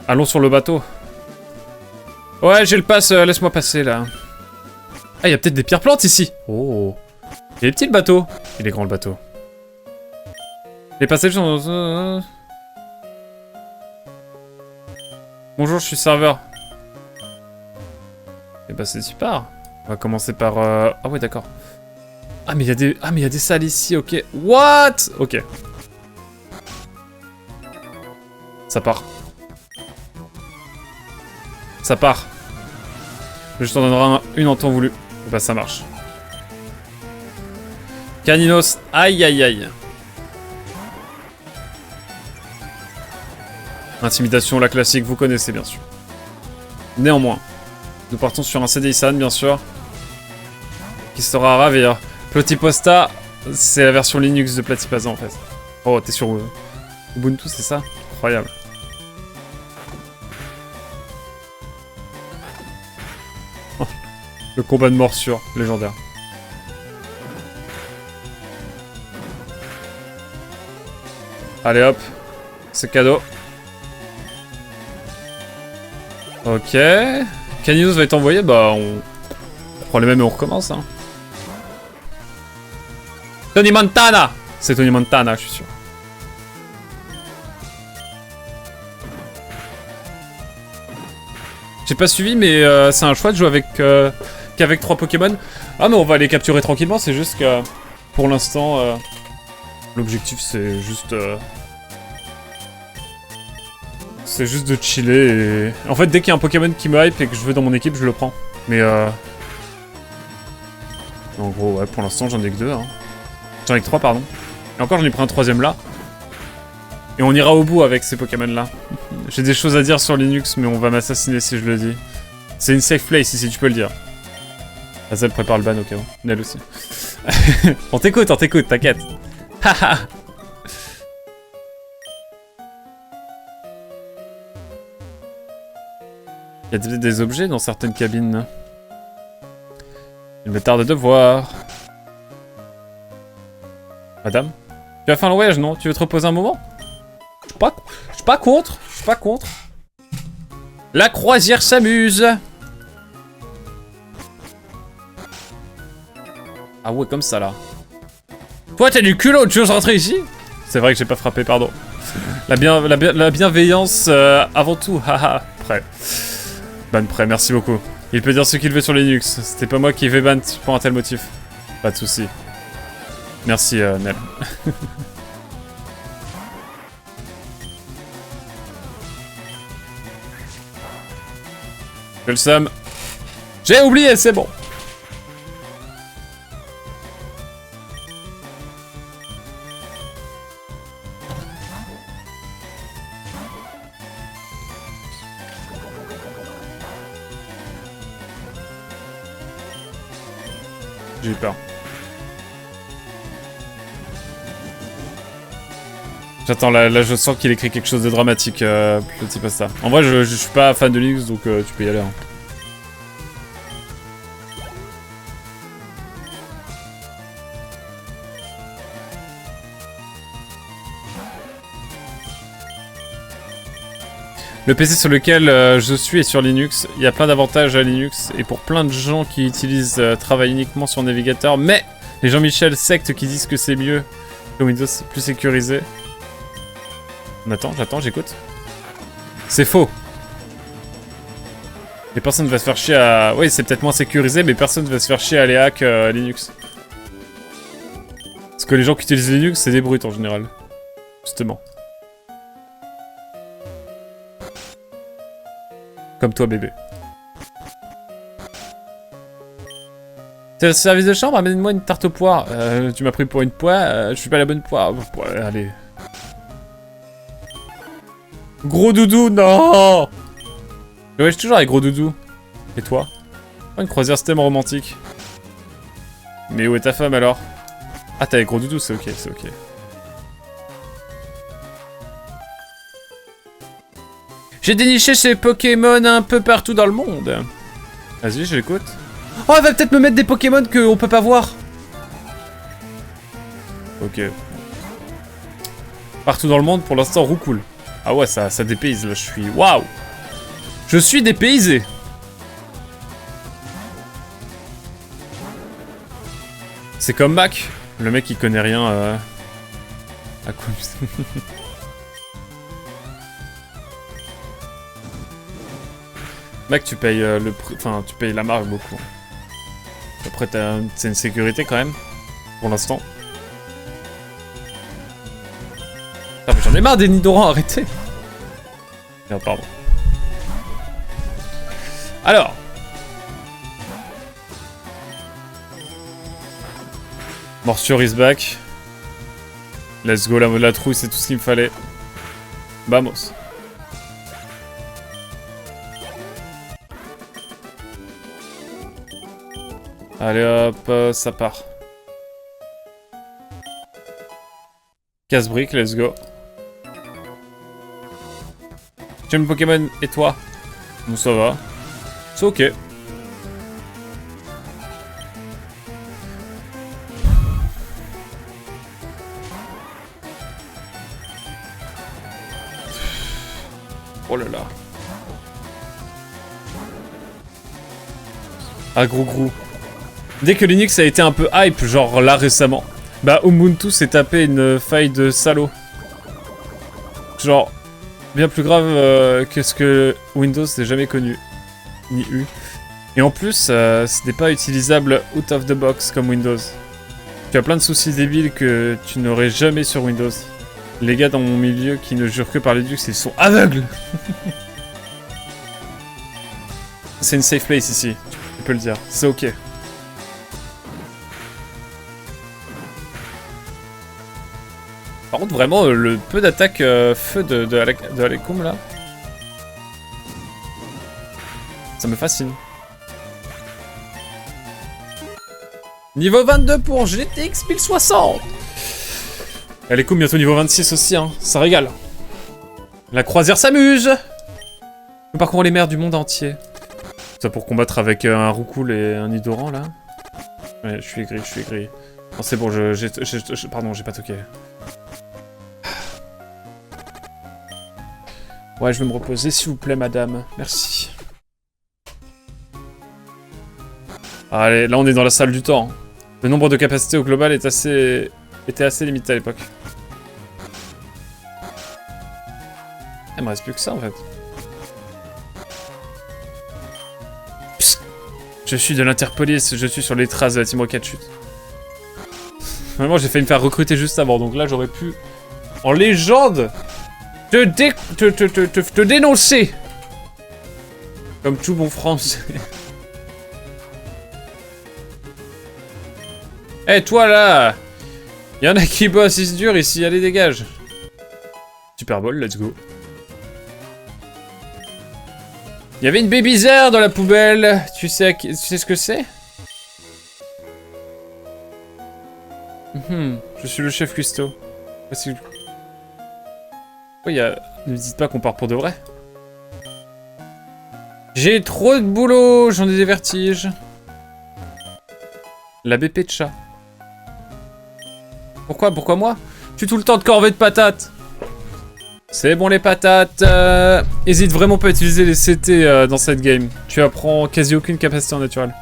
Allons sur le bateau. Ouais, j'ai le pass, laisse-moi passer, là. Ah, il y a peut-être des pierres plantes, ici. Oh. Il est petit, le bateau. Il est grand, le bateau. Les passages sont... Bonjour, je suis serveur. Et bah, c'est super. On va commencer par... Ah ouais, d'accord. Ah, mais il y a des... Ah, mais il y a des salles ici, ok. What? Ok. Ça part. Ça part. Je t'en donnerai une en temps voulu. Et bah, ça marche. Caninos. Aïe, aïe, aïe. Intimidation, la classique, vous connaissez, bien sûr. Néanmoins, nous partons sur un CDI-san, bien sûr. Qui sera ravir. Platyposta, c'est la version Linux de Platypasa, en fait. Oh, t'es sur Ubuntu, c'est ça? Incroyable. Oh, le combat de morsure, légendaire. Allez hop, c'est cadeau. Ok. Caninos va être envoyé, bah on prend les mêmes et on recommence, hein. Tony Montana! C'est Tony Montana, je suis sûr. J'ai pas suivi, mais c'est un choix de jouer avec qu'avec 3 Pokémon. Ah mais on va les capturer tranquillement, c'est juste que pour l'instant l'objectif c'est juste de chiller et... En fait dès qu'il y a un Pokémon qui me hype et que je veux dans mon équipe, je le prends. Mais en gros ouais, pour l'instant j'en ai que 2 hein. J'en ai que 3 pardon. Et encore j'en ai pris un 3ème là. Et on ira au bout avec ces Pokémon là. J'ai des choses à dire sur Linux mais on va m'assassiner si je le dis. C'est une safe place ici, tu peux le dire. Azel prépare le ban au cas où. Nel aussi. On t'écoute, t'inquiète. Haha. Il y a peut-être des objets dans certaines cabines. Il me tarde de voir. Madame, tu as fait un voyage, non? Tu veux te reposer un moment? Je suis pas contre. La croisière s'amuse. Ah ouais, comme ça là. Toi, t'as du culot, tu veux rentrer ici? C'est vrai que j'ai pas frappé, pardon. La bienveillance avant tout, haha. Prêt. Ban prêt, merci beaucoup. Il peut dire ce qu'il veut sur Linux. C'était pas moi qui vais ban pour un tel motif. Pas de soucis. Merci, Nel. Je le somme. J'ai oublié, c'est bon. J'ai eu peur. J'attends, là je sens qu'il écrit quelque chose de dramatique, petit pasta. En vrai, je suis pas fan de Linux, donc tu peux y aller. Hein. Le PC sur lequel je suis est sur Linux. Il y a plein d'avantages à Linux, et pour plein de gens qui utilisent travaillent uniquement sur navigateur, mais les Jean-Michel sectes qui disent que c'est mieux que Windows, c'est plus sécurisé. J'attends, j'écoute. C'est faux. Et personne ne va se faire chier à... Oui, c'est peut-être moins sécurisé, mais personne ne va se faire chier à aller hack Linux. Parce que les gens qui utilisent Linux, c'est des brutes en général. Justement. Comme toi, bébé. C'est le service de chambre, amène-moi une tarte aux poires. Tu m'as pris pour une poire, je suis pas la bonne poire. Ouais, allez. Gros doudou, non! Ouais, je suis toujours avec gros doudou. Et toi? Oh, une croisière, c'est tellement romantique. Mais où est ta femme alors? Ah, t'es avec gros doudou, c'est ok, c'est ok. J'ai déniché ces Pokémon un peu partout dans le monde. Vas-y, je l'écoute. Oh, elle va peut-être me mettre des Pokémon qu'on peut pas voir. Ok. Partout dans le monde, pour l'instant, Roucoule. Ah ouais, ça dépayse, là, je suis... Waouh! Je suis dépaysé! C'est comme Mac, le mec il connaît rien à quoi. Mac, tu payes le prix, enfin tu payes la marque beaucoup. Après c'est une sécurité quand même, pour l'instant. J'en ai marre des Nidoran, arrêtez. Merde, pardon. Alors. Morsure is back. Let's go, la trouille, c'est tout ce qu'il me fallait. Vamos. Allez hop, ça part. Casse-brique, let's go. J'aime le Pokémon et toi? Bon, ça va. C'est ok. Oh là là. Ah, gros. Dès que Linux a été un peu hype, genre là récemment, bah Ubuntu s'est tapé une faille de salaud. Genre, bien plus grave que ce que Windows n'ait jamais connu. Ni eu. Et en plus, ce n'est pas utilisable out of the box comme Windows. Tu as plein de soucis débiles que tu n'aurais jamais sur Windows. Les gars dans mon milieu qui ne jurent que par Linux, ils sont aveugles. C'est une safe place ici, tu peux le dire. C'est ok. Par contre, vraiment, le peu d'attaque feu de Alekoum, là, ça me fascine. Niveau 22 pour GTX 1060. Alekoum bientôt niveau 26 aussi, hein. Ça régale. La croisière s'amuse. Nous parcourons les mers du monde entier. Ça pour combattre avec un Roucoule et un Nidoran, là. Ouais, je suis aigri. Non, c'est bon, pardon, j'ai pas toqué. Ouais, je vais me reposer, s'il vous plaît, madame. Merci. Allez, là, on est dans la salle du temps. Le nombre de capacités au global était assez limité à l'époque. Il me reste plus que ça, en fait. Psst. Je suis de l'Interpolice, je suis sur les traces de la Team Rocket chute. Vraiment, j'ai failli me faire recruter juste avant, donc là, j'aurais pu, en légende, te dénoncer. Comme tout bon français. Eh, toi, là, y'en a qui bossent, ils se durent ici, allez, dégage. Super Bowl, let's go. Il y avait une Babyzer dans la poubelle. Tu sais ce que c'est? Je suis le chef cuistot. Voici... Oh, ne dites pas qu'on part pour de vrai. J'ai trop de boulot, j'en ai des vertiges. La BP de chat. Pourquoi moi? Je suis tout le temps de corvée de patates. C'est bon les patates. Hésite vraiment pas à utiliser les CT dans cette game. Tu apprends quasi aucune capacité en naturel.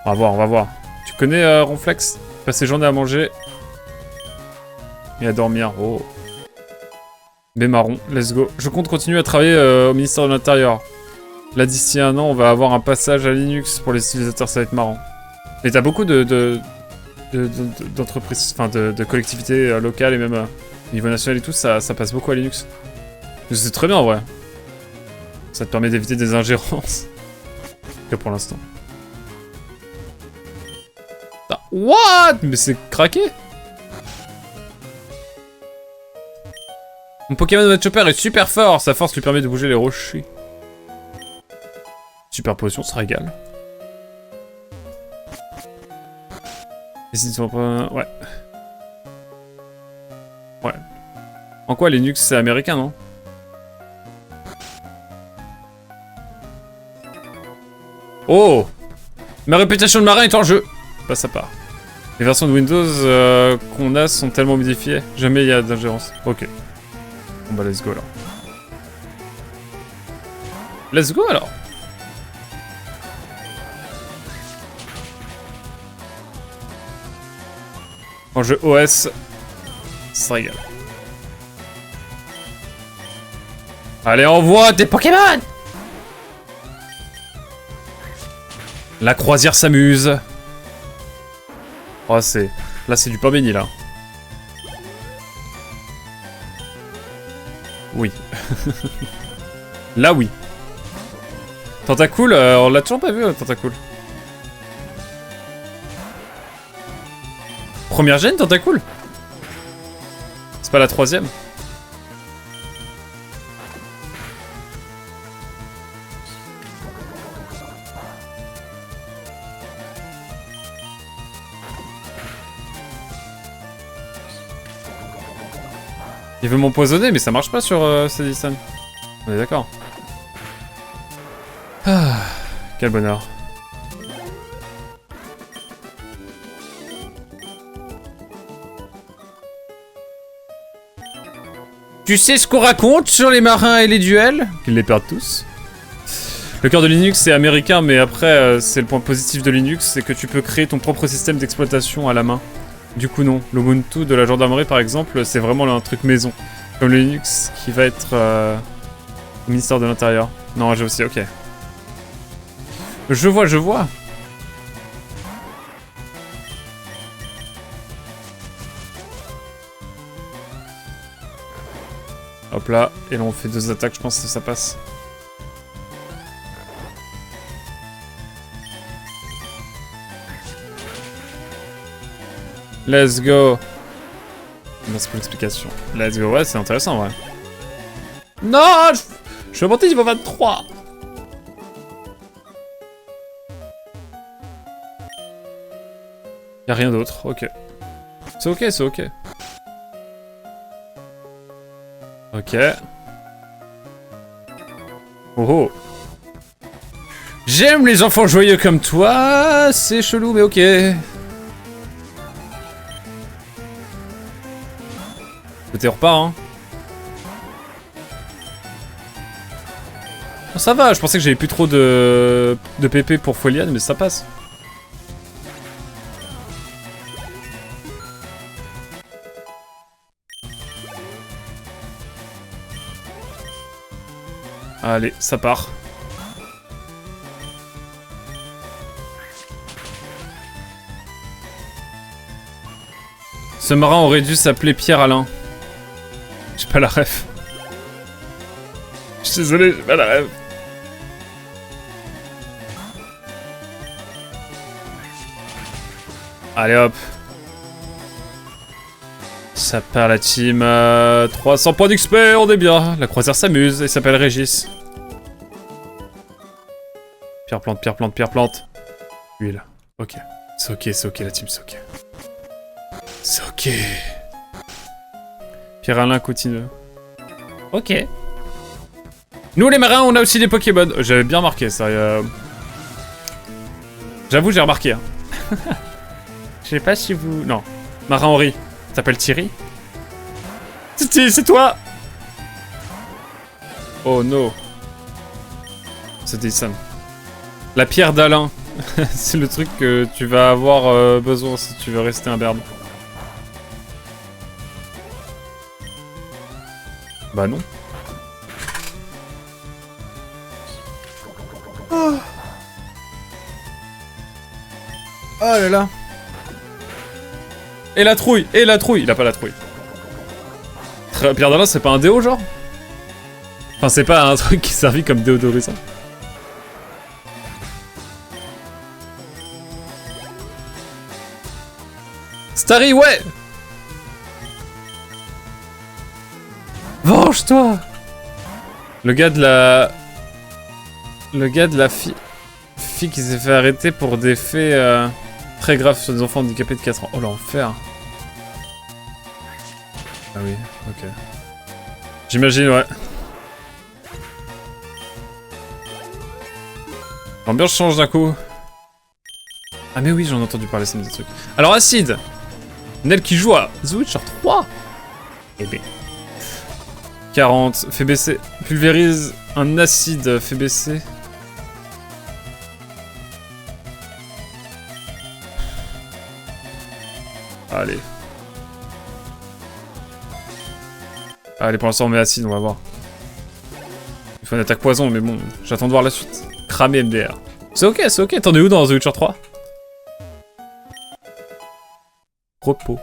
On va voir. Tu connais Ronflex? Passer journée à manger. Et à dormir. Oh. Bémarron, let's go. Je compte continuer à travailler au ministère de l'Intérieur. Là d'ici un an, on va avoir un passage à Linux pour les utilisateurs, ça va être marrant. Et t'as beaucoup d'entreprises, enfin de collectivités locales et même au niveau national et tout, ça passe beaucoup à Linux. C'est très bien en vrai. Ça te permet d'éviter des ingérences. Que pour l'instant. Ah, what? Mais c'est craqué. Mon Pokémon Mode Chopper est super fort, sa force lui permet de bouger les rochers. Super potion, ça régale. Ouais. Ouais. En quoi Linux c'est américain, non? Oh! Ma réputation de marin est en jeu! Bah ça part. Les versions de Windows qu'on a sont tellement modifiées, jamais il y a d'ingérence. Ok. Bon bah let's go là. Let's go alors. En jeu OS, ça régale. Allez, envoie tes Pokémon! La croisière s'amuse. Oh, c'est... Là, c'est du pain béni, là. Oui. Là, oui. Tentacool, on l'a toujours pas vu, Tentacool. Première gêne, Tentacool? C'est pas la troisième? Il veut m'empoisonner, mais ça marche pas sur Cédistan. On est d'accord. Ah, quel bonheur. Tu sais ce qu'on raconte sur les marins et les duels? Qu'ils les perdent tous. Le cœur de Linux c'est américain, mais après c'est le point positif de Linux, c'est que tu peux créer ton propre système d'exploitation à la main. Du coup non, l'Ubuntu de la gendarmerie par exemple, c'est vraiment un truc maison. Comme le Linux qui va être au ministère de l'Intérieur. Non, j'ai aussi, ok. Je vois, je vois. Hop là, et là on fait 2 attaques, je pense que ça passe. Let's go. Merci pour l'explication. Let's go, ouais, c'est intéressant, ouais. Non, je suis monté niveau 23. Y'a rien d'autre, ok. C'est ok, c'est ok. Ok. Oh oh. J'aime les enfants joyeux comme toi, c'est chelou mais ok. Côté repas, hein. Oh, ça va, je pensais que j'avais plus trop de PP pour Foliane, mais ça passe. Allez, ça part. Ce marin aurait dû s'appeler Pierre-Alain. J'ai pas la ref. Je suis désolé, j'ai pas la ref. Allez hop. Ça perd la team. 300 points d'XP, on est bien. La croisière s'amuse et s'appelle Régis. Pierre plante, pierre plante, pierre plante. Huile. Ok. C'est ok la team, c'est ok. C'est ok. Pierre-Alain continue. Ok. Nous les marins, on a aussi des Pokémon. J'avais bien remarqué ça. J'avoue, j'ai remarqué. Hein. Je sais pas si vous... Non. Marin Henri. T'appelles Thierry? C'est toi! Oh no. C'était Sam. La pierre d'Alain. C'est le truc que tu vas avoir besoin si tu veux rester un berbe. Bah non. Oh, oh là là. Et la trouille, et la trouille. Il a pas la trouille. Pierre d'Alain, c'est pas un déo, genre? Enfin, c'est pas un truc qui servit comme déodorisant. Starry, ouais! Venge-toi! Le gars de la fille qui s'est fait arrêter pour des faits très graves sur des enfants handicapés de 4 ans. Oh l'enfer! Ah oui, ok. J'imagine, ouais. L'ambiance change d'un coup. Ah mais oui, j'en ai entendu parler, ça me dit des trucs. Alors Acide! Nel qui joue à The Witcher 3! Eh ben. 40, fait baisser, pulvérise Un acide fait baisser. Allez. Allez, pour l'instant on met acide, on va voir. Il faut une attaque poison, mais bon, j'attends de voir la suite. Cramer MDR. C'est ok, t'en es où dans The Witcher 3? Repos.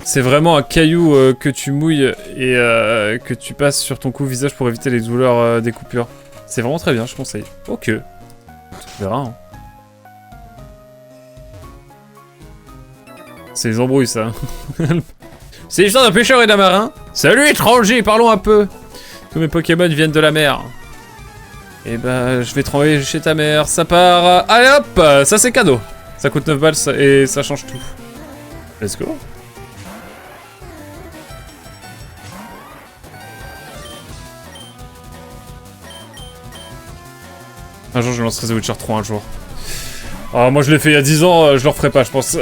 C'est vraiment un caillou que tu mouilles et que tu passes sur ton cou visage pour éviter les douleurs des coupures. C'est vraiment très bien, je conseille. Ok. On verra, hein. C'est les embrouilles, ça. C'est l'histoire d'un pêcheur et d'un marin. Salut étranger, parlons un peu. Tous mes Pokémon viennent de la mer. Et bah, je vais te renvoyer chez ta mère. Ça part... Allez hop, ça c'est cadeau. Ça coûte 9 balles et ça change tout. Let's go. Un jour, je lancerai The Witcher 3 un jour. Ah, moi, je l'ai fait il y a 10 ans, je le referai pas, je pense.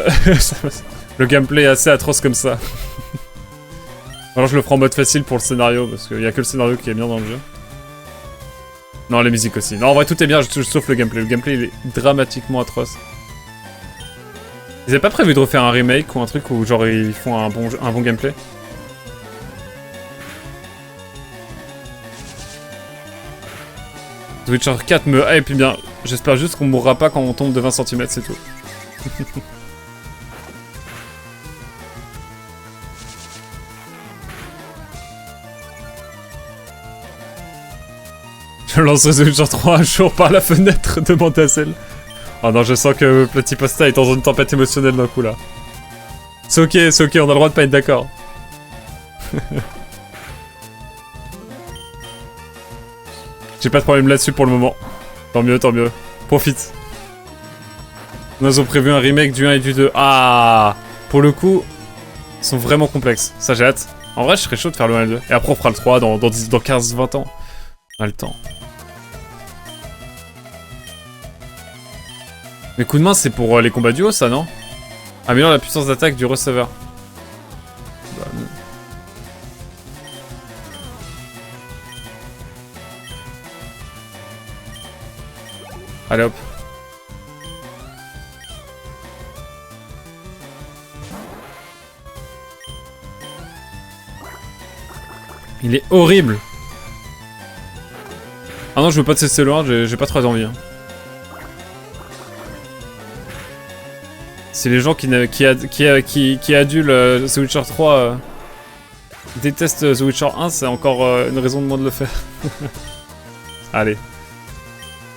Le gameplay est assez atroce comme ça. Alors, je le ferai en mode facile pour le scénario, parce qu'il y a que le scénario qui est bien dans le jeu. Non, les musiques aussi. Non, en vrai, tout est bien, sauf le gameplay. Le gameplay, il est dramatiquement atroce. Ils avaient pas prévu de refaire un remake ou un truc où, genre, ils font un bon gameplay? The Witcher 4 me hype bien. J'espère juste qu'on mourra pas quand on tombe de 20 cm, c'est tout. Je lancerai The Witcher 3 un jour par la fenêtre de Mantazel. Oh non, je sens que Petit Posta est dans une tempête émotionnelle d'un coup là. C'est ok, on a le droit de pas être d'accord. J'ai pas de problème là-dessus pour le moment. Tant mieux, tant mieux. Profite. Nous avons prévu un remake du 1 et du 2. Ah, pour le coup, ils sont vraiment complexes. Ça, j'ai hâte. En vrai, je serais chaud de faire le 1 et le 2. Et après, on fera le 3 dans 15-20 ans. On a le temps. Mais coup de main, c'est pour les combats duo, ça, non? Améliore la puissance d'attaque du receveur. Bah, non. Allez hop. Il est horrible. Ah non, je veux pas tester le 1, j'ai pas très envie. Hein. C'est les gens qui adulent The Witcher 3 détestent The Witcher 1, c'est encore une raison de moins de le faire. Allez.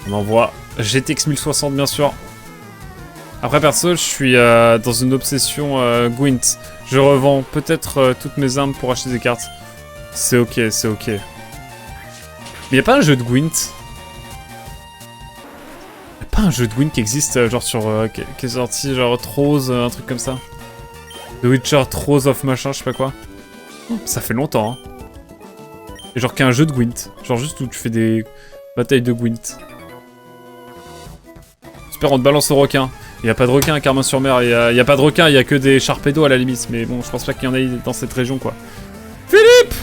On envoie GTX 1060 bien sûr. Après perso, je suis dans une obsession Gwent. Je revends peut-être toutes mes armes pour acheter des cartes. C'est ok, c'est ok. Mais y'a pas un jeu de Gwent? Y'a pas un jeu de Gwent qui existe genre sur... qui est sorti genre Throes, un truc comme ça? The Witcher Throes of machin, je sais pas quoi. Ça fait longtemps hein. Et genre qu'il y a un jeu de Gwent. Genre juste où tu fais des batailles de Gwent. J'espère on te balance au requin. Il y a pas de requin à Carmin-sur-Mer, il y a pas de requin, il y a que des charpédos à la limite. Mais bon, je pense pas qu'il y en ait dans cette région quoi. Philippe!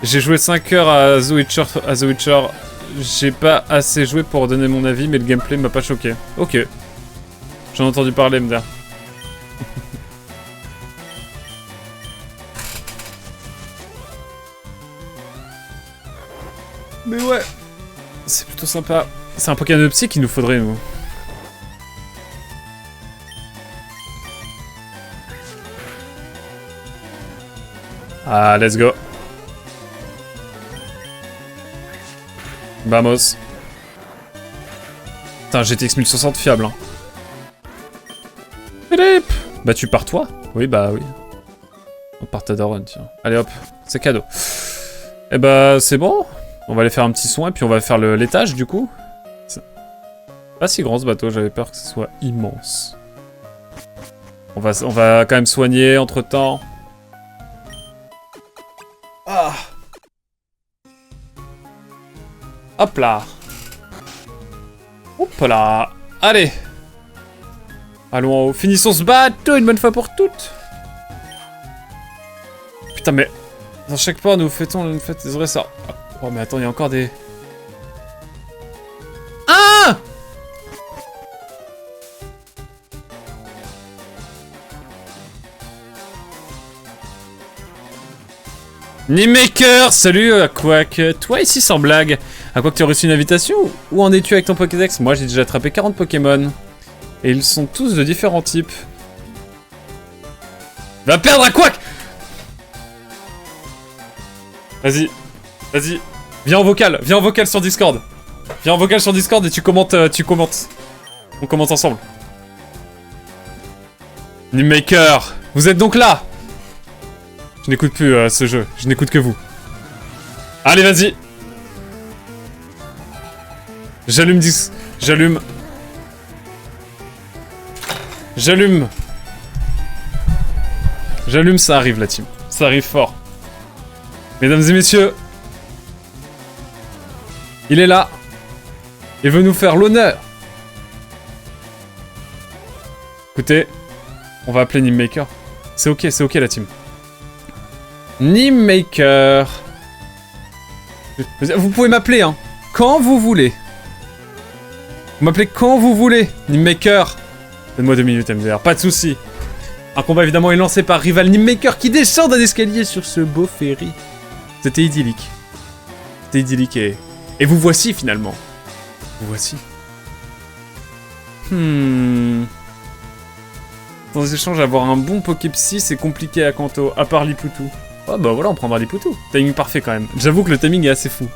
J'ai joué 5 heures à The Witcher. J'ai pas assez joué pour donner mon avis, mais le gameplay m'a pas choqué. Ok. J'en ai entendu parler, MDR. Mais ouais. C'est plutôt sympa. C'est un Pokémon psy qu'il nous faudrait, nous. Ah, let's go. Vamos. Putain, GTX 1060 fiable. Hein. Philippe! Bah tu pars toi? Oui, bah oui. On part ta daronne, tiens. Allez hop, c'est cadeau. Et bah c'est bon. On va aller faire un petit soin et puis on va faire l'étage du coup. Pas si grand ce bateau, j'avais peur que ce soit immense. On va quand même soigner entre temps. Ah! Hop là. Hop là. Allez. Allons en haut. Finissons ce bateau une bonne fois pour toutes. Putain mais... Dans chaque port, nous fêtons une fête des vrais sorts. Oh, mais attends, il y a encore des... Ah! Nimemaker, salut Aquac. Toi ici sans blague. Aquac, tu as reçu une invitation? Où en es-tu avec ton Pokédex? Moi j'ai déjà attrapé 40 Pokémon. Et ils sont tous de différents types. Va perdre Aquac! Vas-y, vas-y. Viens en vocal sur Discord. Viens en vocal sur Discord et tu commentes, On commente ensemble. Nimemaker, vous êtes donc là? Je n'écoute plus ce jeu, je n'écoute que vous. Allez, vas-y. J'allume. J'allume, ça arrive la team. Ça arrive fort. Mesdames et messieurs. Il est là. Il veut nous faire l'honneur. Écoutez, on va appeler Nimemaker. C'est ok la team. Nimemaker. Vous pouvez m'appeler, hein. Quand vous voulez. Vous m'appelez quand vous voulez, Nimemaker. Donne-moi 2 minutes, MDR. Pas de soucis. Un combat évidemment est lancé par rival Nimemaker qui descend d'un escalier sur ce beau ferry. C'était idyllique. C'était idyllique et vous voici finalement. Vous voici. Dans les échanges, avoir un bon Poképsy, c'est compliqué à Kanto, à part Lipoutou. Oh bah voilà, on prendra Lipoutou. Timing parfait quand même. J'avoue que le timing est assez fou.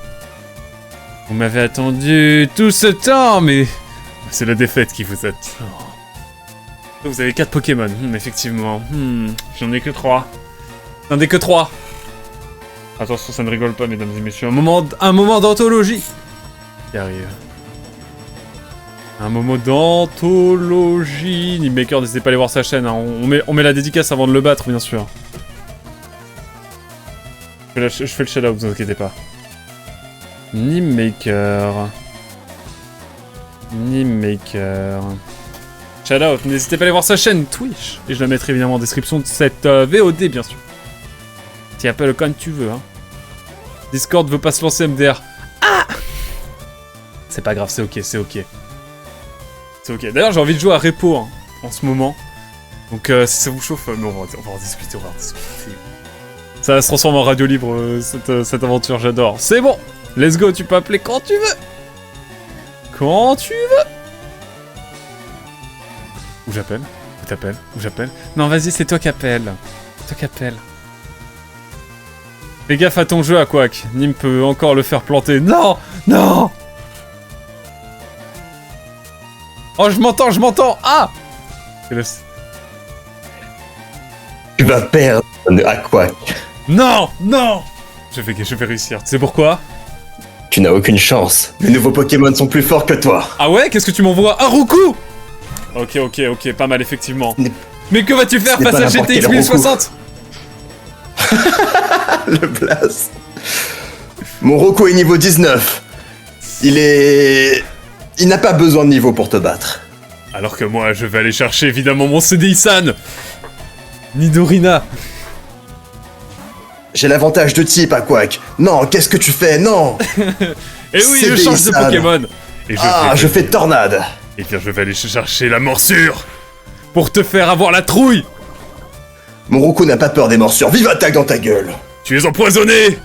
Vous m'avez attendu tout ce temps, mais... C'est la défaite qui vous attend. Vous avez 4 Pokémon, effectivement. J'en ai que 3. J'en ai que 3. Attention, ça ne rigole pas, mesdames et messieurs. Un moment d'anthologie qui arrive. Un moment d'anthologie. Nimemaker, n'hésitez pas à aller voir sa chaîne. Hein. On met la dédicace avant de le battre, bien sûr. Je fais le shout-out, vous inquiétez pas. Nimemaker. Shout-out, n'hésitez pas à aller voir sa chaîne Twitch. Et je la mettrai évidemment en description de cette VOD, bien sûr. T'y appelles quand tu veux, hein. Discord veut pas se lancer MDR. Ah! C'est pas grave, c'est ok. C'est ok. D'ailleurs, j'ai envie de jouer à Repo, hein, en ce moment. Donc, si ça vous chauffe, mais on va en discuter, Ça va se transformer en radio libre, cette aventure, j'adore. C'est bon! Let's go, tu peux appeler quand tu veux! Quand tu veux! Où j'appelle? Où t'appelles? Où j'appelle? Non, vas-y, c'est toi qui appelle. Fais gaffe à ton jeu, Aquac. Nim peut encore le faire planter. Non! Non! Oh, je m'entends! Ah! Tu vas perdre, Aquac. Non! Je vais réussir. Tu sais pourquoi? Tu n'as aucune chance. Les nouveaux Pokémon sont plus forts que toi. Ah ouais? Qu'est-ce que tu m'envoies? Haruku! Ok, pas mal, effectivement. Mais que vas-tu faire face à GTX 1060? Le blast. Mon Roku est niveau 19. Il n'a pas besoin de niveau pour te battre. Alors que moi, je vais aller chercher évidemment mon CDI-san. Nidorina. J'ai l'avantage de type, Aquac. Non, qu'est-ce que tu fais? Non. Et oui, je change de Pokémon. Et je fais tornade. Et bien, je vais aller chercher la morsure. Pour te faire avoir la trouille. Mon Roku n'a pas peur des morsures. Vive attaque dans ta gueule. Tu es empoisonné.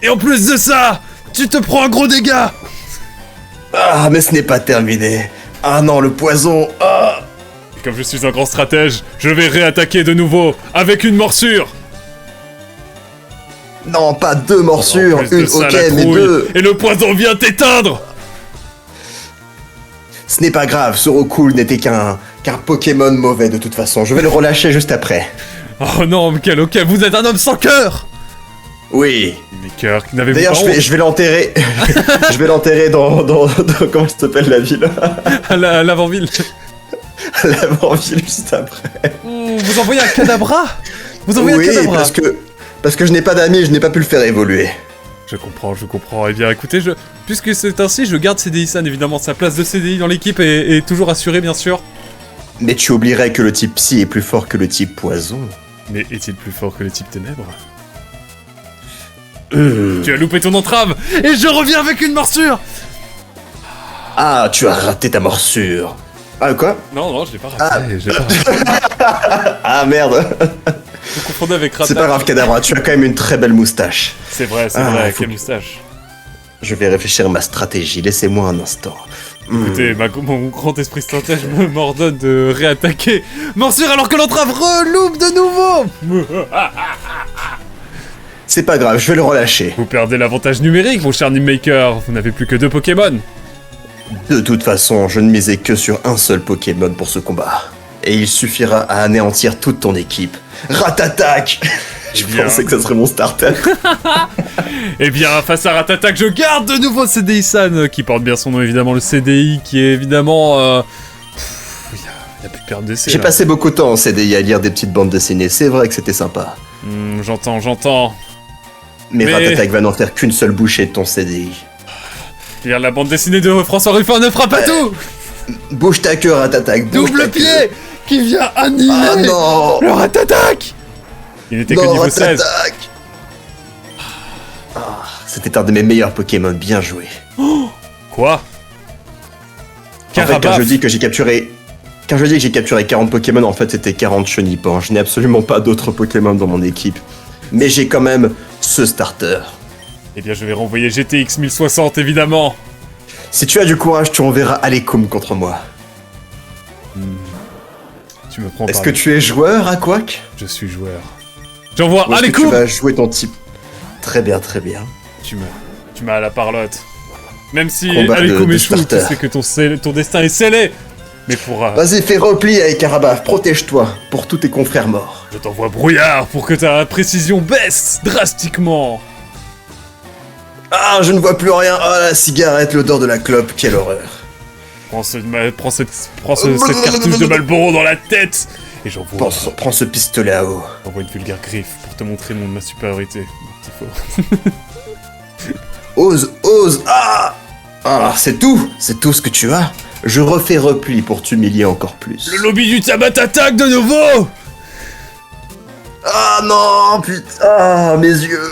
Et en plus de ça, tu te prends un gros dégât. Ah, mais ce n'est pas terminé. Ah non, le poison. Ah. Et comme je suis un grand stratège, je vais réattaquer de nouveau avec une morsure. Non, pas 2 morsures. Une, ça, ok, mais 2. Et le poison vient t'éteindre. Ce n'est pas grave, ce Roku n'était qu'un Pokémon mauvais de toute façon. Je vais le relâcher juste après. Oh non, ok, vous êtes un homme sans cœur. Oui. Mais cœur, n'avez-vous D'ailleurs, pas honte? je vais l'enterrer. Je vais l'enterrer dans comment ça s'appelle la ville? À l'avant-ville. À l'avant-ville juste après. Vous envoyez un cadabra? Vous envoyez un cadabra? Parce que je n'ai pas d'amis, je n'ai pas pu le faire évoluer. Je comprends. Eh bien, écoutez, puisque c'est ainsi, je garde CDI-san, évidemment. Sa place de CDI dans l'équipe est toujours assurée, bien sûr. Mais tu oublierais que le type psy est plus fort que le type poison. Mais est-il plus fort que le type ténèbres? Tu as loupé ton entrave et je reviens avec une morsure. Ah, tu as raté ta morsure. Ah, quoi? Non, je l'ai pas raté. Je l'ai pas raté. Ah, merde. Je confondais avec Ratak. C'est pas grave, Kadabra, tu as quand même une très belle moustache. C'est vrai, quelle moustache. Je vais réfléchir à ma stratégie, laissez-moi un instant. Écoutez, mon grand esprit stratège m'ordonne de réattaquer. Morsure alors que l'entrave reloupe de nouveau. C'est pas grave, je vais le relâcher. Vous perdez l'avantage numérique, mon cher Nimemaker. Vous n'avez plus que 2 Pokémon. De toute façon, je ne misais que sur un seul Pokémon pour ce combat. Et il suffira à anéantir toute ton équipe. Ratatak. Je pensais que ça serait mon starter. Eh bien, face à Ratatak, je garde de nouveau CDI-san, qui porte bien son nom, évidemment, le CDI, qui est évidemment... Il y a plus de perte d'essai. J'ai passé beaucoup de temps en CDI à lire des petites bandes dessinées, c'est vrai que c'était sympa. J'entends. Mais Ratatak va n'en faire qu'une seule bouchée de ton CDI. Lire la bande dessinée de François Ruffin ne fera pas tout. Bouge ta queue, Ratatak, bouge Double ta pied queue. qui vient animer Ah non. le Ratatak. Il n'était que Non, niveau 16. Ratatak. Ah, c'était un de mes meilleurs Pokémon, bien joué. Quoi? En fait, quand je dis que j'ai capturé 40 Pokémon, en fait c'était 40 chenipans. Je n'ai absolument pas d'autres Pokémon dans mon équipe. Mais j'ai quand même ce starter. Eh bien, je vais renvoyer GTX 1060, évidemment. Si tu as du courage, tu enverras Alekoum contre moi. Tu me prends Est-ce que tu es joueur, Aquac? Je suis joueur. J'envoie Ou est-ce que Alekoum. tu vas jouer ton type. Très bien, très bien. Tu m'as à la parlotte. Même si Combat Alekoum de échoue, tu starter. sais que ton destin est scellé. Mais pour... Vas-y, fais repli avec Karabaf, protège-toi pour tous tes confrères morts. Je t'envoie brouillard pour que ta précision baisse drastiquement. Ah, je ne vois plus rien. Ah, la cigarette, l'odeur de la clope, quelle horreur. Prends cette cartouche de Marlboro dans la tête. Et j'envoie Prends ce pistolet à eau. une vulgaire griffe pour te montrer ma supériorité. Mon petit faux. Ose. Ah, c'est tout ce que tu as. Je refais repli pour t'humilier encore plus. Le lobby du tabac attaque de nouveau. Ah non, putain, ah, mes yeux.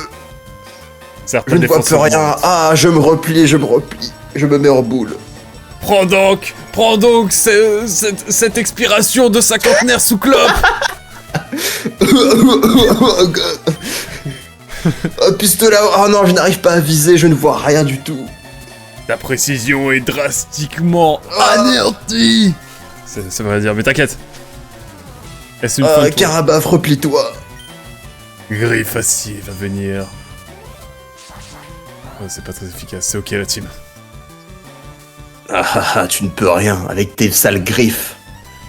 Certains Je ne vois plus rien. Ah, je me replie. Je me mets en boule. Prends donc cette expiration de cinquantenaire sous clope. Pistolet à eau. Ah non, je n'arrive pas à viser, je ne vois rien du tout. Ta précision est drastiquement anéantie. Ça va dire, mais t'inquiète. Est-ce une fin de tour? Karabaf, replie-toi. Griffe acier va venir. Oh, c'est pas très efficace, c'est ok la team. Ah, tu ne peux rien avec tes sales griffes.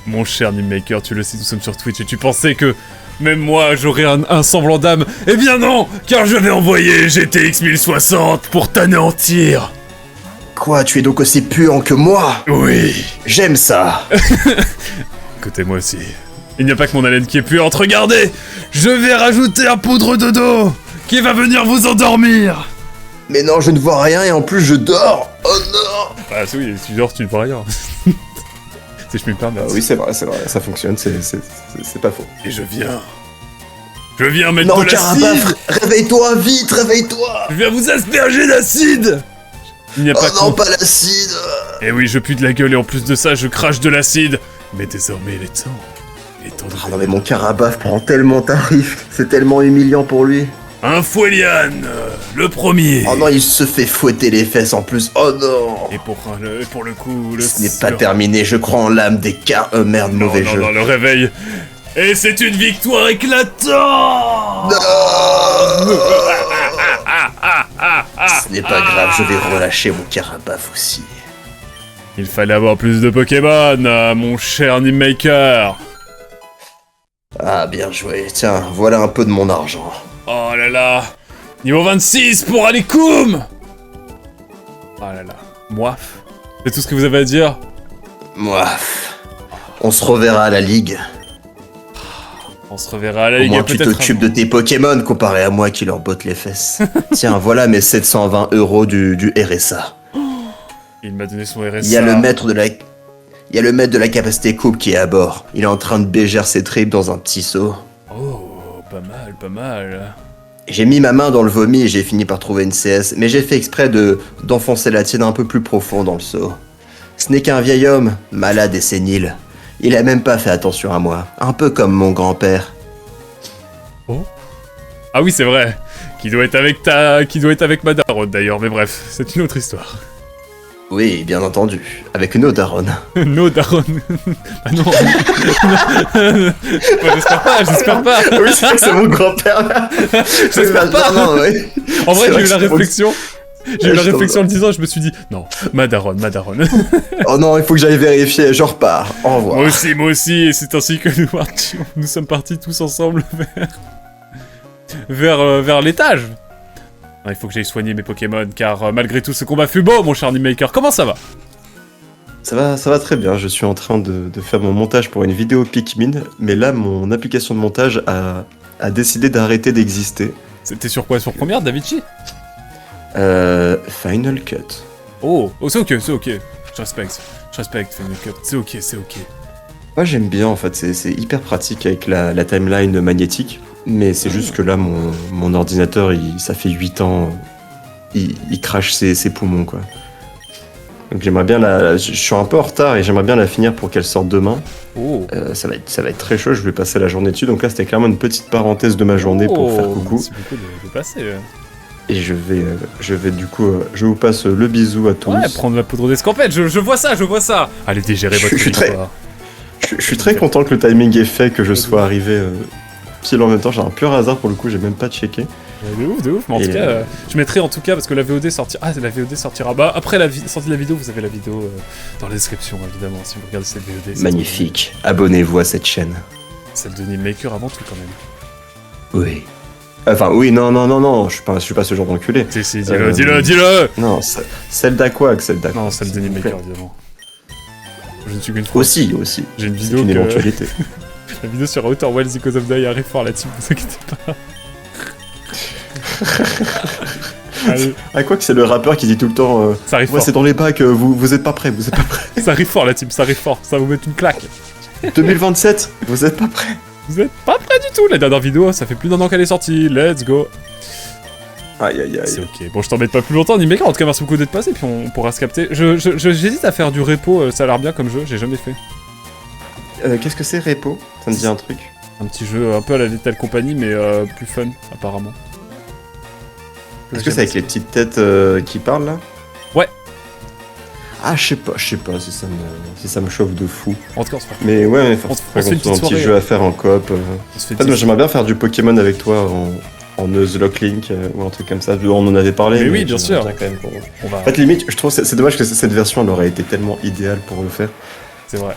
Mon cher Nimemaker, tu le sais, nous sommes sur Twitch et tu pensais que même moi j'aurais un semblant d'âme. Eh bien non, car je vais envoyer GTX 1060 pour t'anéantir. Quoi, tu es donc aussi puant que moi? Oui. J'aime ça. Écoutez, moi aussi. Il n'y a pas que mon haleine qui est puante, regardez. Je vais rajouter un poudre de dos qui va venir vous endormir. Mais non, je ne vois rien et en plus je dors. Oh non. Ah oui, si tu dors, tu ne vois rien. Si je puis me permettre. Ah oui, c'est vrai, ça fonctionne, c'est pas faux. Et je viens mettre Non, de l'acide. Karabaf, réveille-toi, vite, réveille-toi. Je viens vous asperger d'acide. Il n'y a Oh pas non, pas l'acide. Eh oui, je pue de la gueule et en plus de ça, je crache de l'acide. Mais désormais, il est temps. De... Ah non, mais mon Karabaf prend tellement tarif, c'est tellement humiliant pour lui. Un Fouelian, le premier. Oh non, il se fait fouetter les fesses en plus. Oh non. Et pour le coup, Ce n'est pas terminé, je crois en l'âme des merde, mauvais jeu. Non, le réveil. Et c'est une victoire éclatante. Ce n'est pas grave, je vais relâcher mon Karabaf aussi. Il fallait avoir plus de Pokémon, mon cher Nimemaker. Ah, bien joué. Tiens, voilà un peu de mon argent. Oh là là. Niveau 26 pour Alekoum. Oh là là. Moi. C'est tout ce que vous avez à dire? Moi. On se reverra à la ligue. On se reverra à la Au ligue moins tu peut-être t'occupes avant. de tes Pokémon comparé à moi qui leur botte les fesses. Tiens, voilà mes 720 € du RSA. Il m'a donné son RSA. Il y a le maître de la capacité coupe qui est à bord. Il est en train de bégère ses tripes dans un petit seau. Oh, pas mal. J'ai mis ma main dans le vomi et j'ai fini par trouver une CS, mais j'ai fait exprès d'enfoncer la tienne un peu plus profond dans le seau. Ce n'est qu'un vieil homme, malade et sénile. Il a même pas fait attention à moi, un peu comme mon grand-père. Oh. Ah oui, c'est vrai. Qui doit être avec ma daronne d'ailleurs, mais bref, c'est une autre histoire. Oui, bien entendu, avec une autre daronne. No daronne. Ah non. J'espère pas. Oui, c'est vrai que c'est mon grand-père là. J'espère pas. Non, ouais. En vrai, j'ai eu la réflexion. J'ai eu la réflexion en le disant, je me suis dit, non, ma daronne. Oh non, il faut que j'aille vérifier, je repars. Au revoir. Moi aussi, et c'est ainsi que nous sommes partis tous ensemble vers l'étage. Il faut que j'aille soigner mes Pokémon, car malgré tout, ce combat fut beau, mon cher Animemaker. Comment ça va? Ça va très bien, je suis en train de faire mon montage pour une vidéo Pikmin, mais là, mon application de montage a décidé d'arrêter d'exister. C'était sur quoi? Sur Premiere, Davichi? Final Cut. Oh, c'est ok. Je respecte Final Cut. C'est ok. Moi j'aime bien en fait, c'est hyper pratique avec la timeline magnétique, mais c'est juste que là mon ordinateur, ça fait 8 ans, il crache ses poumons quoi. Donc j'aimerais bien je suis un peu en retard et j'aimerais bien la finir pour qu'elle sorte demain. Oh. Ça va être très chaud, je vais passer la journée dessus, donc là c'était clairement une petite parenthèse de ma journée pour faire coucou. C'est beaucoup de passer. Et je vais du coup, je vous passe le bisou à tous. Ouais, prendre la poudre d'escampette, je vois ça. Allez, digérez votre histoire. Je suis très content que le timing est fait, que je sois arrivé pile en même temps. J'ai un pur hasard pour le coup, j'ai même pas checké. De ouf, mais en tout cas, je mettrai en tout cas, parce que la VOD sortira. Ah, la VOD sortira. Bah, après la sortie de la vidéo, vous avez la vidéo dans la description, évidemment, si vous regardez cette VOD. Magnifique, abonnez-vous à cette chaîne. Celle de Animemaker avant tout, quand même. Oui. Enfin, oui, non, je suis pas ce genre d'enculé. Si, dis-le. Non, celle d'Aquac, Non, celle d'Animaker, évidemment. Je ne suis qu'une fois. Aussi. J'ai une vidéo. C'est une éventualité. La vidéo sur Outer Wilds Because of Die arrive fort là-dessus, vous inquiétez pas. Aquac, c'est le rappeur qui dit tout le temps. Ça arrive fort. C'est dans les bacs, vous êtes pas prêts, Ça arrive fort la team, ça arrive fort, ça va vous mettre une claque. 2027, vous êtes pas prêts. Vous êtes pas prêts du tout. La dernière vidéo, ça fait plus d'un an qu'elle est sortie. Let's go. Aïe. C'est ok. Bon, je t'embête pas plus longtemps, Animemaker. En tout cas, merci beaucoup d'être passé, puis on pourra se capter. J'hésite à faire du repo, ça a l'air bien comme jeu, j'ai jamais fait. Qu'est-ce que c'est repo? Ça me dit un truc. Un petit jeu un peu à la Lethal Company, mais plus fun, apparemment. Est-ce que c'est avec les petites têtes qui parlent là? Ouais. Ah, je sais pas si ça me chauffe de fou. En tout cas, on se fera. Mais ouais, on se fait une petite un soirée, petit jeu à faire en coop. On se fait En fait, moi j'aimerais bien faire du Pokémon avec toi en Nuzlocke Link ou un truc comme ça. On en avait parlé. Mais oui, bien sûr. Quand même On va... En fait, limite, je trouve c'est dommage que cette version elle aurait été tellement idéale pour le faire. C'est vrai.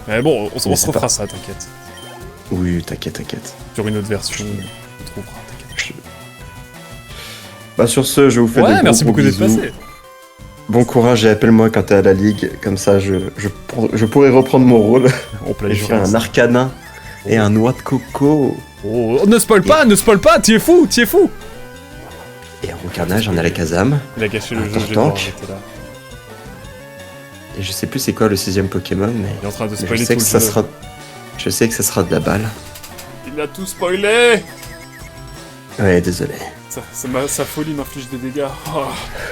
Mais bon, on se refera ça, t'inquiète. Oui, t'inquiète. Sur une autre version, on trouvera, t'inquiète. Bah sur ce, je vous fais ouais, des merci gros beaucoup d'être bisous. passé. Bon courage et appelle-moi quand t'es à la ligue, comme ça je pourrai reprendre mon rôle. On Et faire un arcanin et un noix de coco. Oh, ne spoil pas, t'y es fou. Et un carnage, un alakazam. Il a gâché le jeu, j'ai là. Et je sais plus c'est quoi le 6ème Pokémon, mais il est en train de je spoiler sais tout que le ça jeu. sera. Je sais que ça sera de la balle. Il a tout spoilé. Ouais, désolé. Sa folie m'inflige des dégâts. Oh.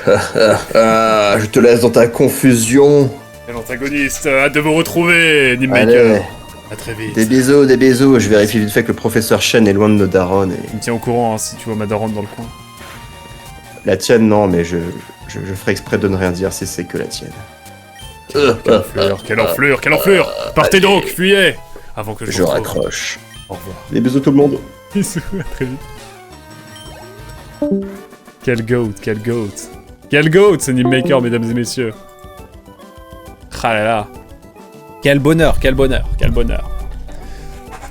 Je te laisse dans ta confusion. Quel antagoniste, hâte de vous retrouver, Allez, Animemaker. À très vite. des bisous. Je vérifie vite fait que le professeur Shen est loin de nos darons. Tu me tiens au courant hein, si tu vois ma daronne dans le coin. La tienne, non, mais je ferai exprès de ne rien dire si c'est que la tienne. Quelle enflure. Partez donc, fuyez. Avant que Je raccroche. Au revoir. Des bisous tout le monde. Bisous, à très vite. Quel goat, c'est Animemaker, mesdames et messieurs. Ah là là. Quel bonheur.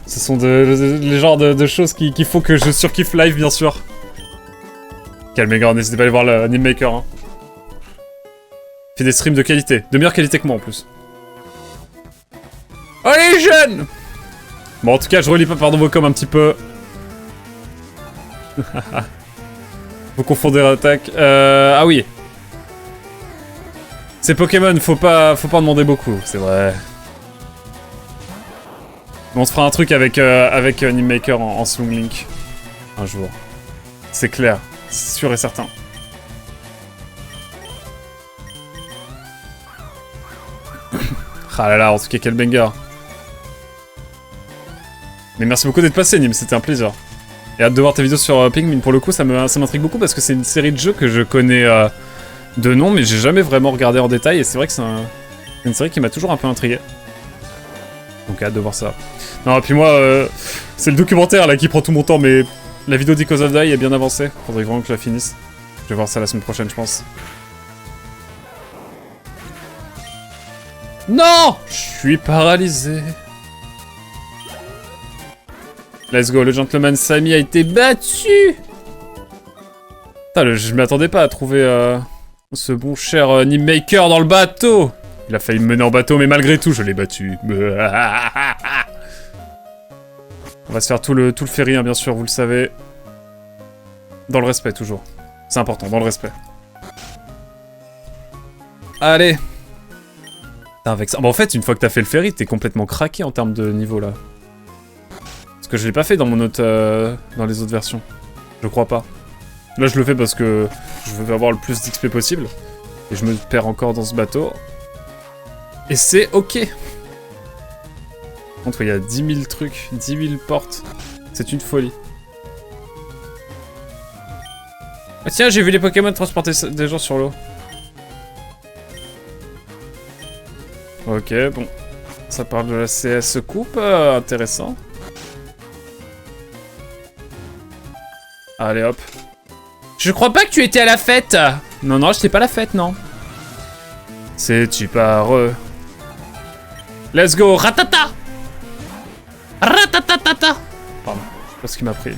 Ce sont les genres de choses qu'il faut que je surkiffe live, bien sûr. Quel méga, n'hésitez pas à aller voir l'Animaker. Hein. Il fait des streams de qualité, de meilleure qualité que moi en plus. Allez, jeunes! Bon, en tout cas, je relis pas pardon vos coms un petit peu. Vous confondez l'attaque. Ah oui. Ces Pokémon, faut pas en demander beaucoup, c'est vrai. On se fera un truc avec Animemaker en Swing Link. Un jour. C'est clair. C'est sûr et certain. Ah là là, en tout cas, quel banger. Mais merci beaucoup d'être passé, Nîmes, c'était un plaisir. Et hâte de voir tes vidéos sur Pikmin. Pour le coup, ça m'intrigue beaucoup parce que c'est une série de jeux que je connais de nom, mais j'ai jamais vraiment regardé en détail. Et c'est vrai que c'est une série qui m'a toujours un peu intrigué. Donc hâte de voir ça. Non, et puis moi, c'est le documentaire là qui prend tout mon temps, mais la vidéo d'Echoes of Die est bien avancée. Faudrait vraiment que je la finisse. Je vais voir ça la semaine prochaine, je pense. Non! Je suis paralysé. Let's go, le gentleman Samy a été battu! Putain, je m'attendais pas à trouver ce bon cher Nîmes Maker dans le bateau! Il a failli me mener en bateau, mais malgré tout, je l'ai battu. On va se faire tout le ferry, hein, bien sûr, vous le savez. Dans le respect, toujours. C'est important, dans le respect. Allez! Avec ça. Bon, en fait, une fois que t'as fait le ferry, t'es complètement craqué en termes de niveau, là. Parce que je l'ai pas fait dans mon autre... dans les autres versions. Je crois pas. Là, je le fais parce que je veux avoir le plus d'XP possible. Et je me perds encore dans ce bateau. Et c'est ok. Par contre, il y a 10 000 trucs, 10 000 portes. C'est une folie. Ah tiens, j'ai vu les Pokémon transporter des gens sur l'eau. Ok, bon. Ça parle de la CS coupe, intéressant. Allez hop. Je crois pas que tu étais à la fête. Non, non, j'étais pas à la fête, non. C'est-tu pas heureux. Let's go, ratata. Ratatatata. Pardon, je sais pas ce qui m'a pris.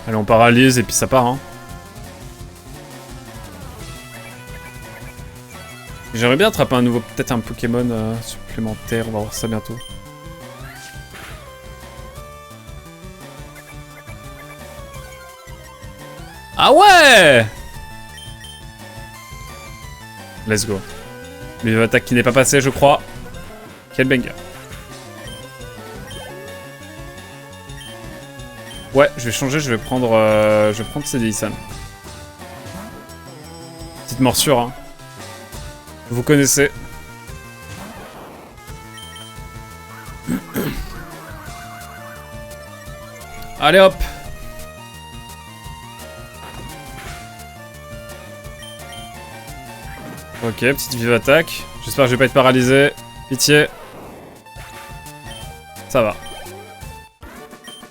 Allez, on paralyse et puis ça part, hein. J'aimerais bien attraper un nouveau, peut-être un Pokémon supplémentaire, on va voir ça bientôt. Ah ouais! Let's go. Une attaque qui n'est pas passée, je crois. Quel banger. Ouais, je vais changer, je vais prendre CDI-san. Petite morsure, hein. Vous connaissez. Allez hop. Ok, petite vive attaque. J'espère que je vais pas être paralysé. Pitié. Ça va.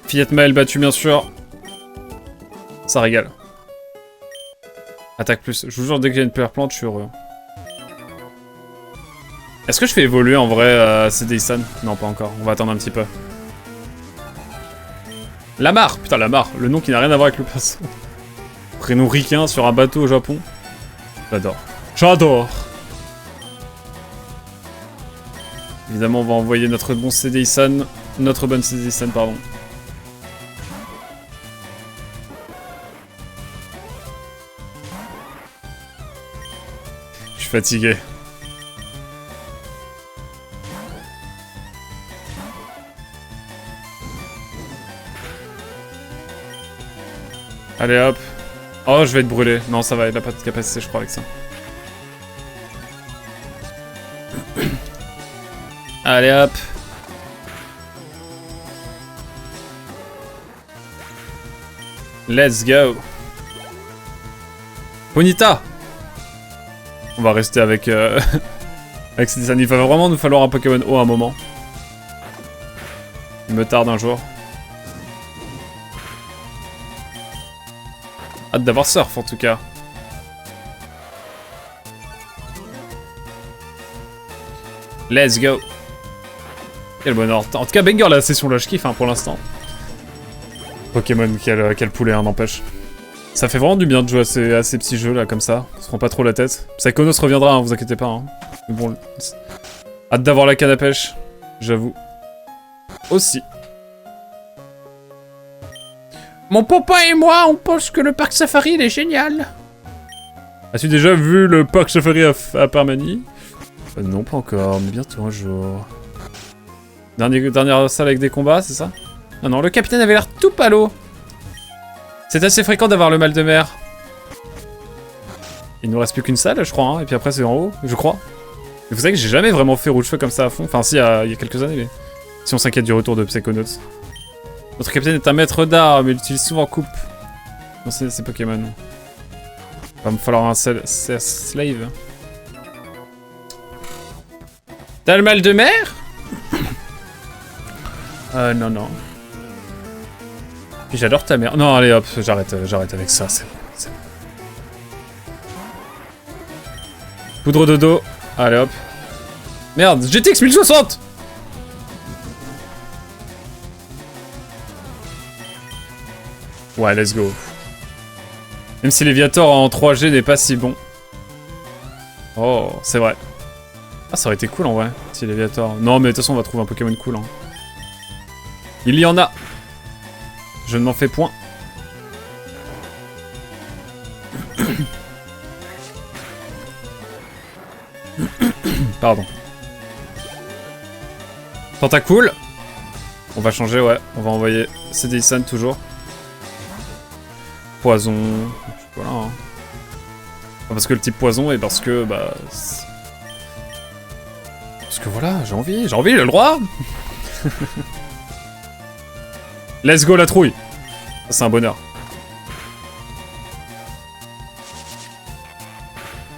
Fillette Maël battue bien sûr. Ça régale. Attaque plus. Je vous jure, dès qu'il y a une player plante, je suis heureux. Est-ce que je fais évoluer en vrai CDI-san? Non, pas encore. On va attendre un petit peu. Lamar! Putain, Lamar. Le nom qui n'a rien à voir avec le perso. Prénom ricain sur un bateau au Japon. J'adore. J'adore! Évidemment, on va envoyer notre bon CDI-san. Notre bonne CDI-san, pardon. Je suis fatigué. Allez hop. Oh, je vais être brûlé. Non, ça va, il a pas de capacité, je crois, avec ça. Allez hop. Let's go. Ponyta. On va rester avec... avec ces dessins. Il va vraiment nous falloir un Pokémon haut à un moment. Il me tarde un jour. Hâte d'avoir Surf en tout cas. Let's go. Quel bonheur. En tout cas, banger la session là, je kiffe hein, pour l'instant. Pokémon, quel poulet, hein, n'empêche. Ça fait vraiment du bien de jouer à ces petits jeux là, comme ça. On se prend pas trop la tête. Psychonauts reviendra, hein, vous inquiétez pas. Hein. Mais bon, hâte d'avoir la canne à pêche, j'avoue. Aussi. Mon papa et moi, on pense que le parc safari, il est génial. As-tu déjà vu le parc safari à Parmanie? Non, pas encore, mais bientôt un jour. Dernière salle avec des combats, c'est ça? Non, non, le capitaine avait l'air tout palo. C'est assez fréquent d'avoir le mal de mer. Il nous reste plus qu'une salle, je crois, hein, et puis après c'est en haut, je crois. Et vous savez que j'ai jamais vraiment fait rouge-feu comme ça à fond. Enfin, si, il y a quelques années, mais... Si on s'inquiète du retour de Psychonauts. Notre capitaine est un maître d'art, mais il utilise souvent en coupe. Non, c'est Pokémon. Va me falloir un slave. T'as le mal de mer? Non, non. Puis j'adore ta mère. Non, allez hop, j'arrête avec ça, c'est bon. Poudre de dos. Allez hop. Merde, GTX 1060! Ouais, let's go. Même si Léviator en 3G n'est pas si bon. Oh, c'est vrai. Ah, ça aurait été cool en vrai, si Léviator... Non, mais de toute façon, on va trouver un Pokémon cool. Hein. Il y en a. Je ne m'en fais point. Pardon. Tentacool. On va changer, ouais. On va envoyer Cédric toujours. Poison. Voilà. Hein. Parce que le type poison et parce que, bah... Parce que voilà, j'ai envie, j'ai le droit. Let's go la trouille. Ça, c'est un bonheur.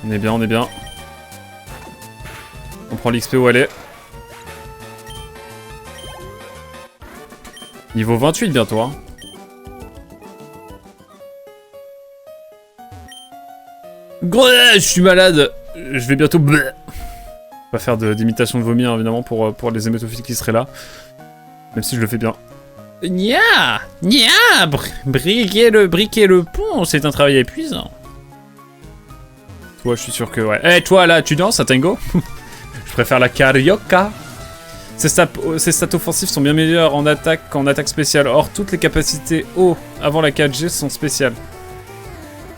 On est bien, on est bien. On prend l'XP où elle est. Niveau 28 bientôt, hein. Je suis malade. Je vais bientôt... On va faire d'imitation de vomi, hein, évidemment, pour les hémétophiles qui seraient là. Même si je le fais bien. Nya Nya Briquer le pont, c'est un travail épuisant. Toi, je suis sûr que... Ouais. Eh, toi, là, tu danses à Tango? Je préfère la carioca. Ses stats offensifs sont bien meilleurs en attaque qu'en attaque spéciale. Or, toutes les capacités haut avant la 4G sont spéciales.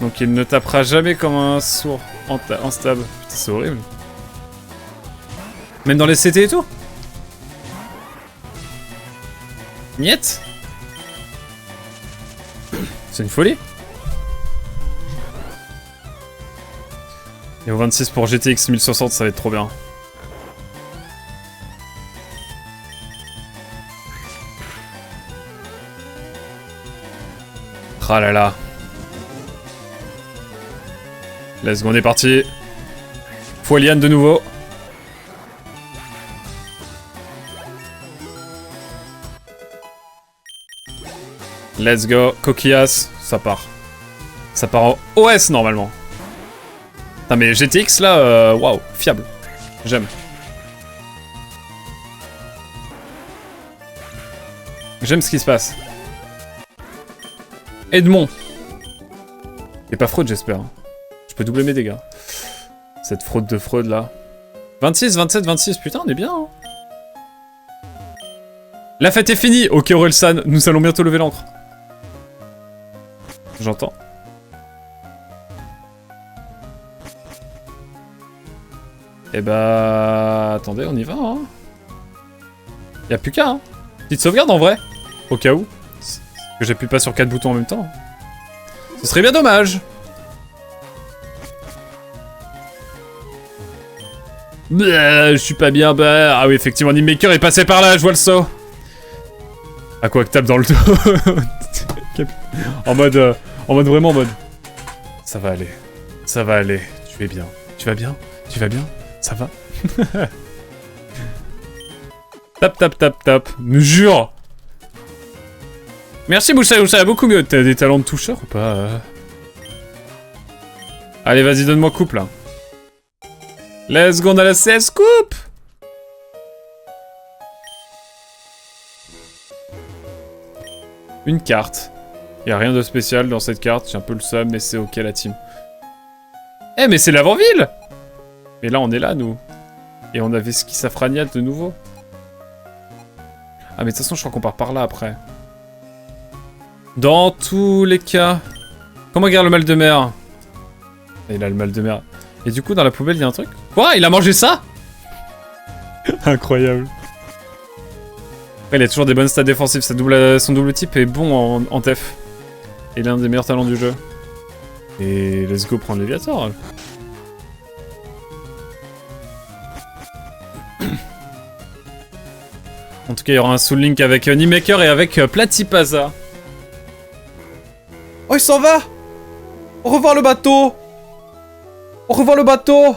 Donc il ne tapera jamais comme un sourd en stab. Putain, c'est horrible. Même dans les CT et tout. Niet. C'est une folie. Et au 26 pour GTX 1060, ça va être trop bien. Ah là là. Let's go, on est parti. Foiliane de nouveau. Let's go. Coquillas, ça part. Ça part en OS normalement. Putain mais GTX là, waouh, fiable. J'aime. J'aime ce qui se passe. Edmond. Et pas fraude j'espère. Je peux doubler mes dégâts. Cette fraude de fraude là. 26, 27, 26, putain on est bien hein. La fête est finie. Ok Orelsan, nous allons bientôt lever l'encre. J'entends. Eh bah... Attendez, on y va hein. Y'a plus qu'à hein. Petite sauvegarde en vrai. Au cas où. Que j'appuie pas sur 4 boutons en même temps. Ce serait bien dommage. Je suis pas bien, bah... Ah oui, effectivement, Nimemaker est passé par là, je vois le saut. Ah quoi, que tape dans le dos. en mode vraiment en mode... Ça va aller. Ça va aller. Tu es bien. Tu vas bien? Tu vas bien? Ça va? Tap, tap, tap, tap. Me jure. Merci Moussa, ça va beaucoup mieux. T'as des talents de toucheur ou pas? Allez, vas-y, donne-moi coupe, là. Let's go, on a la CS coupe. Une carte. Y'a rien de spécial dans cette carte. J'ai un peu le seum, mais c'est ok, la team. Eh, mais c'est l'avant-ville. Et là, on est là, nous. Et on avait Schizafrania de nouveau. Ah, mais de toute façon, je crois qu'on part par là, après. Dans tous les cas... Comment garde le mal de mer? Il a le mal de mer. Et du coup, dans la poubelle, il y a un truc. Quoi? Il a mangé ça? Incroyable. Après, il a toujours des bonnes stats défensives. Son double type est bon en TEF. Il est l'un des meilleurs talents du jeu. Et let's go prendre Léviator. En tout cas, il y aura un Soul Link avec Nimaker et avec Platypasa. Oh, il s'en va! Au revoir le bateau! Au revoir le bateau!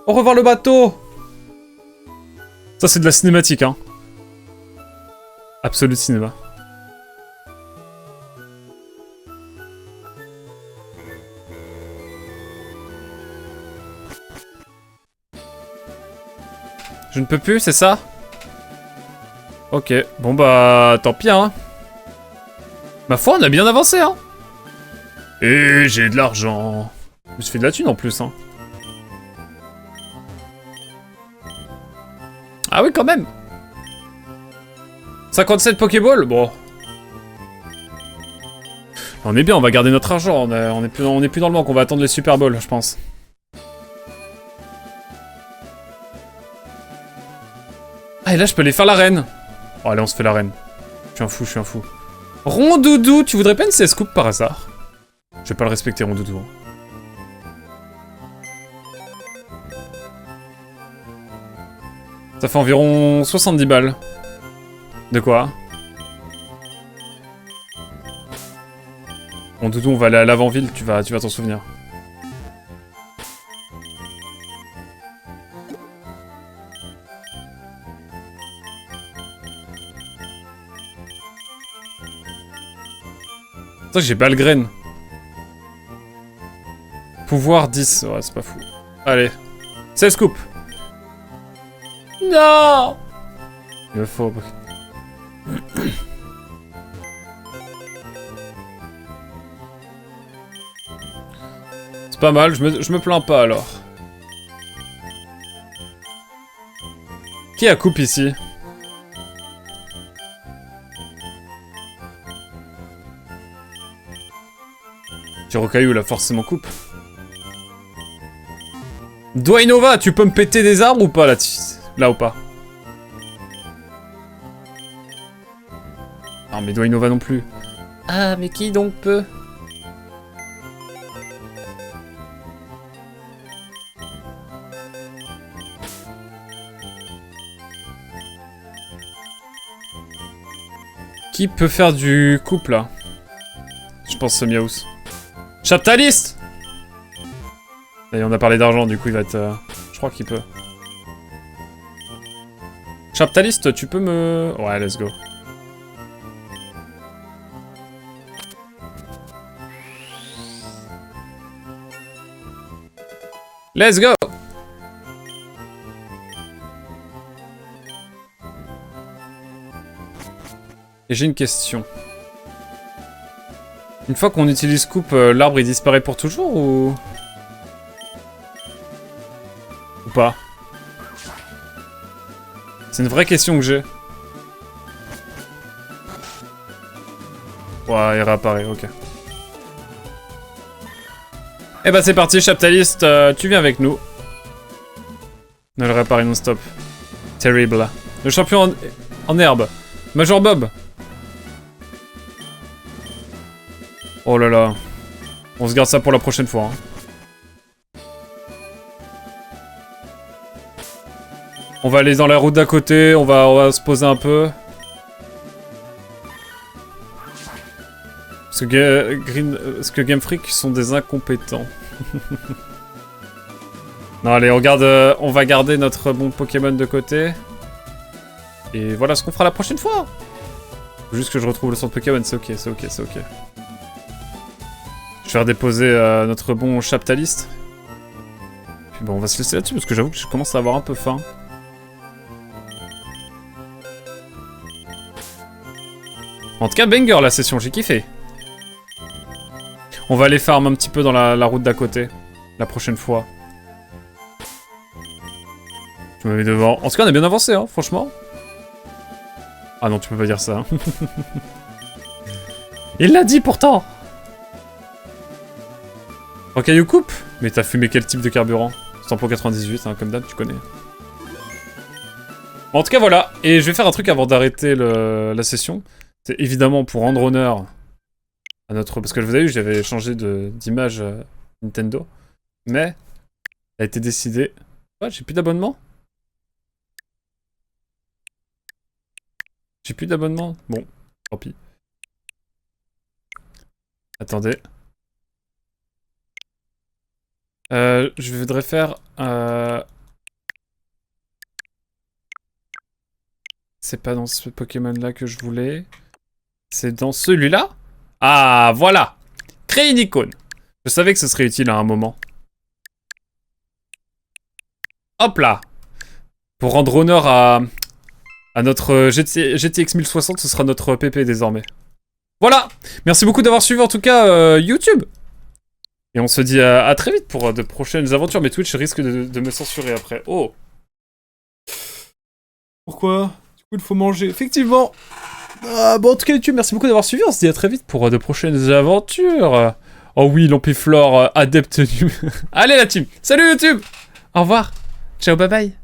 Au revoir le bateau! Ça, c'est de la cinématique, hein. Absolu cinéma. Je ne peux plus, c'est ça? Ok, bon bah, tant pis, hein. Ma foi, on a bien avancé, hein. Et j'ai de l'argent. Je me suis fait de la thune en plus, hein. Ah oui, quand même. 57 Pokéball, bon. On est bien, on va garder notre argent. On est plus dans le manque, on va attendre les Super Balls, je pense. Ah, et là, je peux aller faire l'arène. Oh, allez, on se fait l'arène. Je suis un fou, je suis un fou. Rondoudou, tu voudrais pas une CS Coupe par hasard? Je vais pas le respecter, Rondoudou. Ça fait environ 70 balles. De quoi? Rondoudou, on va aller à l'avant-ville, tu vas t'en souvenir. C'est vrai que j'ai Balgraine. Pouvoir 10, ouais, c'est pas fou. Allez, 16 coupes. Non! Il me faut... C'est pas mal, je me plains pas alors. Qui a coupe ici? Tirocaillou, là, forcément coupe. Dwynova, tu peux me péter des arbres ou pas, là ou pas? Non, mais Dwynova non plus. Ah, mais qui donc peut? Qui peut faire du couple, là? Je pense que Miaus. Chaptalist! Et on a parlé d'argent, du coup il va être... Je crois qu'il peut. Chaptalist, tu peux me... Ouais, let's go. Let's go! Et j'ai une question. Une fois qu'on utilise coupe, l'arbre il disparaît pour toujours ou pas? C'est une vraie question que j'ai. Ouais, il réapparaît, ok. Eh bah c'est parti, Chaptalist, tu viens avec nous. Ne le réapparaît non-stop. Terrible. Le champion en herbe. Major Bob. Oh là là. On se garde ça pour la prochaine fois. Hein. On va aller dans la route d'à côté, on va se poser un peu. Parce que Game Freak sont des incompétents. Non allez, on va garder notre bon Pokémon de côté. Et voilà ce qu'on fera la prochaine fois. Faut juste que je retrouve le centre Pokémon, c'est ok, c'est ok, c'est ok. Je vais faire déposer notre bon Chaptalist. Puis bon, on va se laisser là-dessus parce que j'avoue que je commence à avoir un peu faim. En tout cas, banger la session, j'ai kiffé. On va aller farm un petit peu dans la route d'à côté. La prochaine fois. Je me mets devant. En tout cas, on a bien avancé, hein, franchement. Ah non, tu peux pas dire ça. Hein. Il l'a dit pourtant. Rocaillou coupe? Mais t'as fumé quel type de carburant? Sampo 98, hein, comme d'hab, tu connais. En tout cas, voilà. Et je vais faire un truc avant d'arrêter la session. C'est évidemment pour rendre honneur à notre... Parce que vous avez vu, j'avais changé d'image Nintendo. Mais, ça a été décidé... Ouais, j'ai plus d'abonnement. J'ai plus d'abonnement. Bon, tant pis. Attendez. Je voudrais faire... C'est pas dans ce Pokémon-là que je voulais. C'est dans celui-là? Ah, voilà! Créer une icône. Je savais que ce serait utile à un moment. Hop là! Pour rendre honneur à notre GTX 1060, ce sera notre PP désormais. Voilà! Merci beaucoup d'avoir suivi en tout cas YouTube! Et on se dit à très vite pour de prochaines aventures, mais Twitch risque de me censurer après. Oh! Pourquoi? Du coup, il faut manger. Effectivement! Bon, en tout cas, YouTube, merci beaucoup d'avoir suivi. On se dit à très vite pour de prochaines aventures. Oh oui, Lampiflore, adepte du... Allez, la team! Salut, YouTube! Au revoir! Ciao, bye bye!